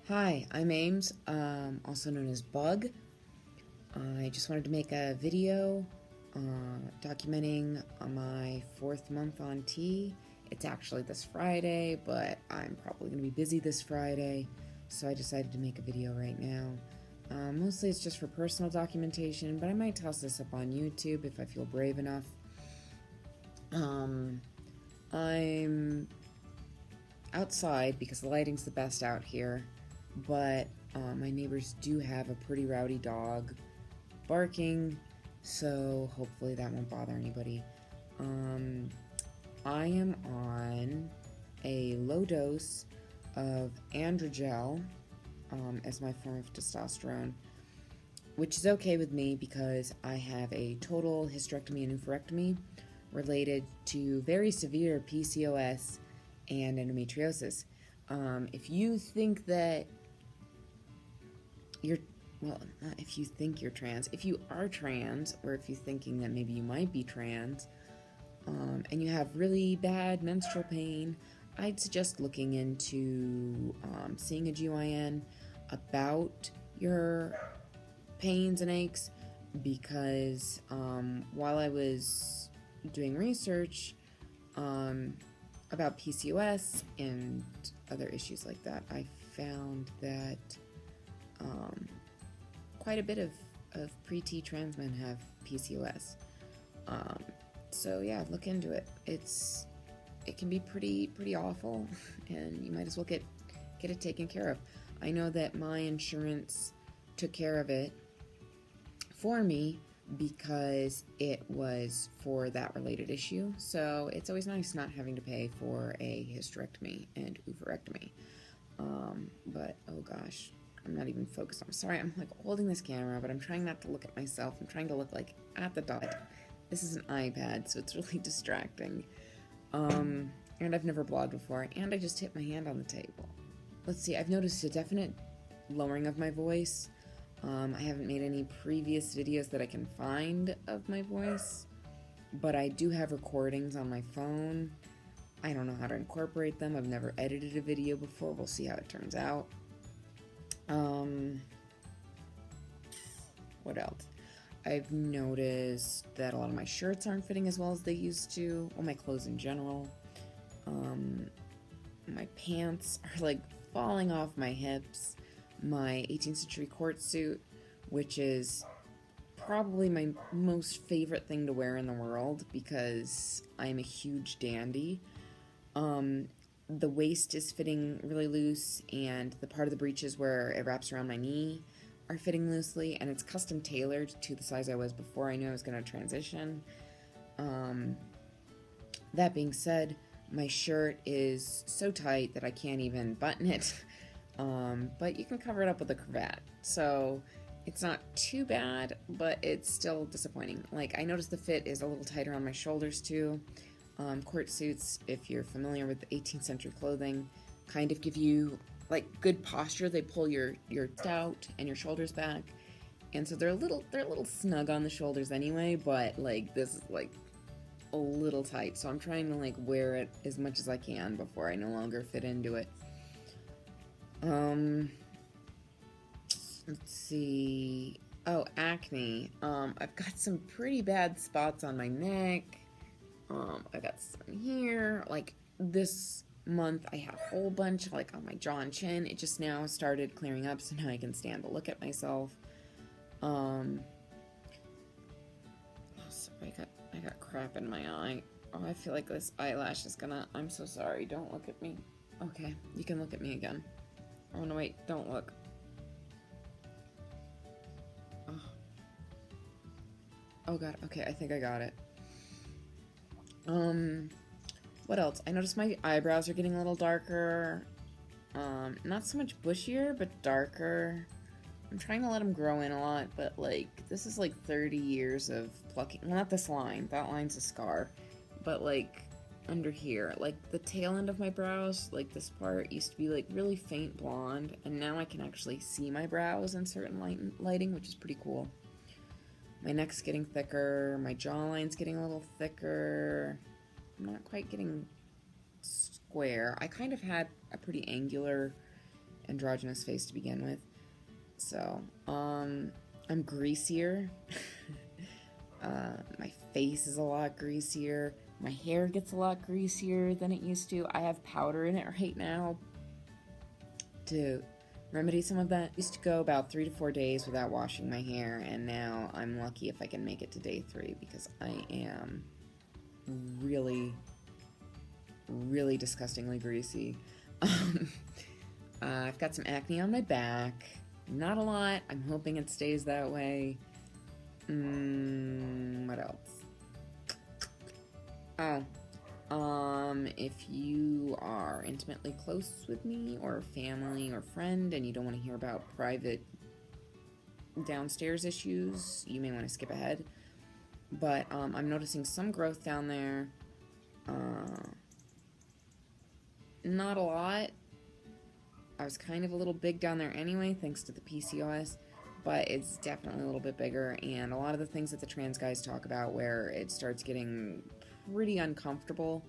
Hi, I'm Ames, also known as Bug. I just wanted to make a video documenting my fourth month on T. It's actually this Friday, but I'm probably going to be busy this Friday, so I decided to make a video right now. Mostly it's just for personal documentation, but I might toss this up on YouTube if I feel brave enough. I'm outside because the lighting's the best out here, but my neighbors do have a pretty rowdy dog barking, so hopefully that won't bother anybody. I am on a low dose of Androgel as my form of testosterone, which is okay with me because I have a total hysterectomy and oophorectomy related to very severe PCOS and endometriosis. If you think that you're, well, not if you think you're trans, if you are trans, or if you're thinking that maybe you might be trans, and you have really bad menstrual pain, I'd suggest looking into seeing a GYN about your pains and aches, because while I was doing research about PCOS and other issues like that, I found that quite a bit of pre-T trans men have PCOS. So yeah, look into it. It can be pretty awful, and you might as well get it taken care of. I know that my insurance took care of it for me because it was for that related issue. So it's always nice not having to pay for a hysterectomy and oophorectomy. But oh gosh, I'm not even focused. I'm sorry, I'm like holding this camera, but I'm trying not to look at myself. I'm trying to look like at the dot. This is an iPad, so it's really distracting. And I've never blogged before, and I just hit my hand on the table. Let's see, I've noticed a definite lowering of my voice. I haven't made any previous videos that I can find of my voice, but I do have recordings on my phone. I don't know how to incorporate them. I've never edited a video before. We'll see how it turns out. What else? I've noticed that a lot of my shirts aren't fitting as well as they used to, or my clothes in general. My pants are like falling off my hips. My 18th century court suit, which is probably my most favorite thing to wear in the world because I'm a huge dandy. The waist is fitting really loose, and the part of the breeches where it wraps around my knee are fitting loosely, and it's custom tailored to the size I was before I knew I was going to transition. That being said, my shirt is so tight that I can't even button it, but you can cover it up with a cravat, so it's not too bad, but it's still disappointing. Like, I noticed the fit is a little tighter on my shoulders too. Court suits, if you're familiar with 18th century clothing, kind of give you like good posture. They pull your out and your shoulders back, and so they're a little snug on the shoulders anyway. But like this is like a little tight, so I'm trying to like wear it as much as I can before I no longer fit into it. Let's see. Oh, acne. I've got some pretty bad spots on my neck. I got some here. Like this month, I had a whole bunch like on my jaw and chin. It just now started clearing up, so now I can stand to look at myself. Oh, sorry, I got crap in my eye. Oh, I feel like this eyelash is gonna. I'm so sorry. Don't look at me. Okay, you can look at me again. Oh no, wait, don't look. Oh, oh god. Okay, I think I got it. What else? I noticed my eyebrows are getting a little darker. Not so much bushier, but darker. I'm trying to let them grow in a lot, but like, this is like 30 years of plucking. Well, not this line. That line's a scar. But like, under here, like the tail end of my brows, like this part used to be like really faint blonde, and now I can actually see my brows in certain lighting, which is pretty cool. My neck's getting thicker, my jawline's getting a little thicker. I'm not quite getting square. I kind of had a pretty angular androgynous face to begin with. So, I'm greasier. My face is a lot greasier. My hair gets a lot greasier than it used to. I have powder in it right now to remedy some of that. I used to go about 3 to 4 days without washing my hair, and now I'm lucky if I can make it to day 3 because I am really, really disgustingly greasy. I've got some acne on my back. Not a lot. I'm hoping it stays that way. What else? If you are intimately close with me or family or friend and you don't want to hear about private downstairs issues, you may want to skip ahead. But I'm noticing some growth down there. Not a lot. I was kind of a little big down there anyway, thanks to the PCOS, but it's definitely a little bit bigger, and a lot of the things that the trans guys talk about where it starts getting pretty uncomfortable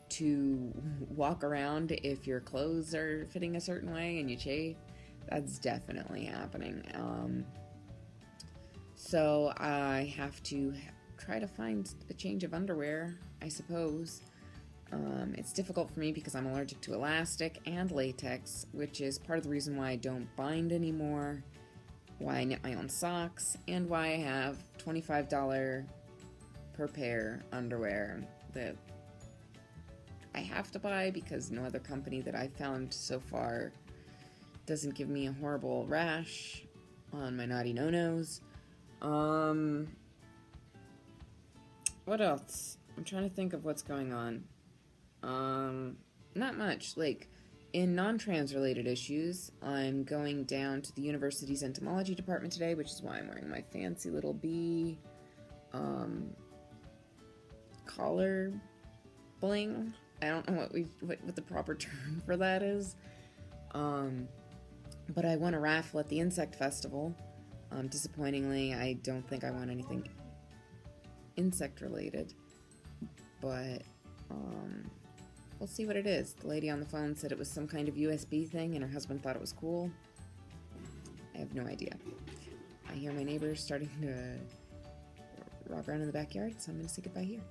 to walk around if your clothes are fitting a certain way and you chafe, that's definitely happening. So I have to try to find a change of underwear, I suppose. It's difficult for me because I'm allergic to elastic and latex, which is part of the reason why I don't bind anymore, why I knit my own socks, and why I have $25 per pair underwear that I have to buy because no other company that I've found so far doesn't give me a horrible rash on my naughty no-nos. What else? I'm trying to think of what's going on. Not much. Like, in non-trans related issues, I'm going down to the university's entomology department today, which is why I'm wearing my fancy little bee, collar bling. I don't know what the proper term for that is. But I won a raffle at the insect festival. Disappointingly, I don't think I won anything insect related, but, we'll see what it is. The lady on the phone said it was some kind of USB thing and her husband thought it was cool. I have no idea. I hear my neighbors starting to rock around in the backyard, so I'm going to say goodbye here.